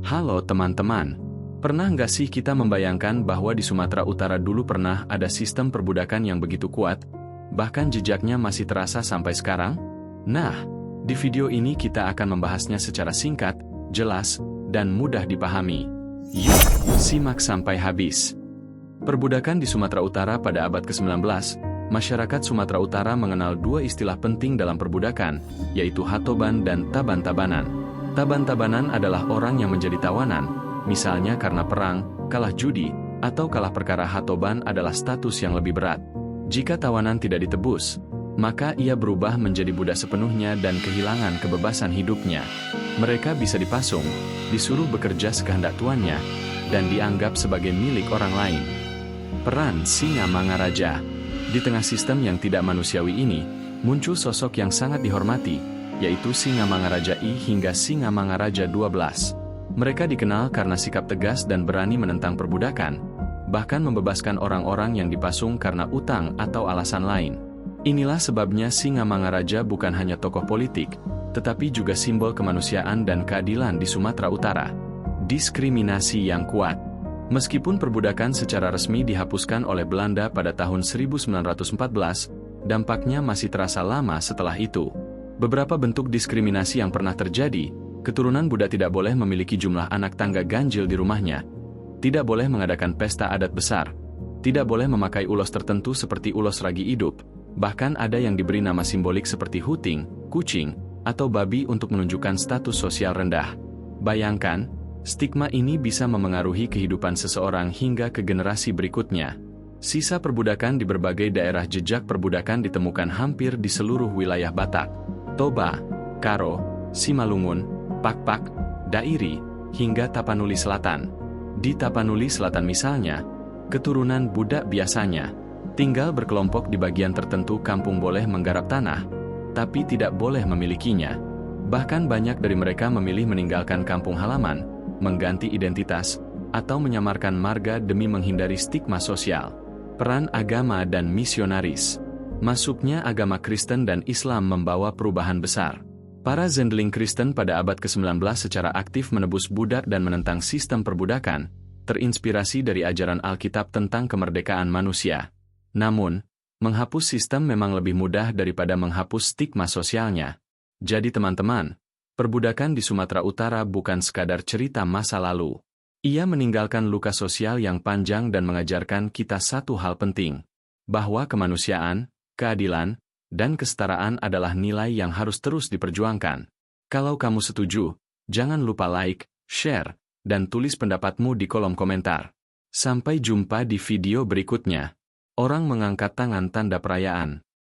Halo teman-teman, pernah nggak sih kita membayangkan bahwa di Sumatera Utara dulu pernah ada sistem perbudakan yang begitu kuat, bahkan jejaknya masih terasa sampai sekarang? Nah, di video ini kita akan membahasnya secara singkat, jelas, dan mudah dipahami. Yuk, simak sampai habis. Perbudakan di Sumatera Utara pada abad ke-19, masyarakat Sumatera Utara mengenal dua istilah penting dalam perbudakan, yaitu hatoban dan taban-tabanan. Taban-tabanan adalah orang yang menjadi tawanan, misalnya karena perang, kalah judi, atau kalah perkara. Hatoban adalah status yang lebih berat. Jika tawanan tidak ditebus, maka ia berubah menjadi budak sepenuhnya dan kehilangan kebebasan hidupnya. Mereka bisa dipasung, disuruh bekerja sekehendak tuannya, dan dianggap sebagai milik orang lain. Peran Singa Mangaraja. Di tengah sistem yang tidak manusiawi ini, muncul sosok yang sangat dihormati, yaitu Singa Mangaraja I hingga Singa Mangaraja XII. Mereka dikenal karena sikap tegas dan berani menentang perbudakan, bahkan membebaskan orang-orang yang dipasung karena utang atau alasan lain. Inilah sebabnya Singa Mangaraja bukan hanya tokoh politik, tetapi juga simbol kemanusiaan dan keadilan di Sumatera Utara. Diskriminasi yang kuat. Meskipun perbudakan secara resmi dihapuskan oleh Belanda pada tahun 1914, dampaknya masih terasa lama setelah itu. Beberapa bentuk diskriminasi yang pernah terjadi: keturunan budak tidak boleh memiliki jumlah anak tangga ganjil di rumahnya, tidak boleh mengadakan pesta adat besar, tidak boleh memakai ulos tertentu seperti ulos ragi hidup, bahkan ada yang diberi nama simbolik seperti huting, kucing, atau babi untuk menunjukkan status sosial rendah. Bayangkan, stigma ini bisa memengaruhi kehidupan seseorang hingga ke generasi berikutnya. Sisa perbudakan di berbagai daerah. Jejak perbudakan ditemukan hampir di seluruh wilayah Batak, Toba, Karo, Simalungun, Pakpak, Dairi, hingga Tapanuli Selatan. Di Tapanuli Selatan misalnya, keturunan budak biasanya tinggal berkelompok di bagian tertentu kampung. Boleh menggarap tanah, tapi tidak boleh memilikinya. Bahkan banyak dari mereka memilih meninggalkan kampung halaman, mengganti identitas, atau menyamarkan marga demi menghindari stigma sosial. Peran agama dan misionaris. Masuknya agama Kristen dan Islam membawa perubahan besar. Para zendeling Kristen pada abad ke-19 secara aktif menebus budak dan menentang sistem perbudakan, terinspirasi dari ajaran Alkitab tentang kemerdekaan manusia. Namun, menghapus sistem memang lebih mudah daripada menghapus stigma sosialnya. Jadi teman-teman, perbudakan di Sumatera Utara bukan sekadar cerita masa lalu. Ia meninggalkan luka sosial yang panjang dan mengajarkan kita satu hal penting, bahwa kemanusiaan, keadilan, dan kesetaraan adalah nilai yang harus terus diperjuangkan. Kalau kamu setuju, jangan lupa like, share, dan tulis pendapatmu di kolom komentar. Sampai jumpa di video berikutnya. Orang mengangkat tangan tanda perayaan.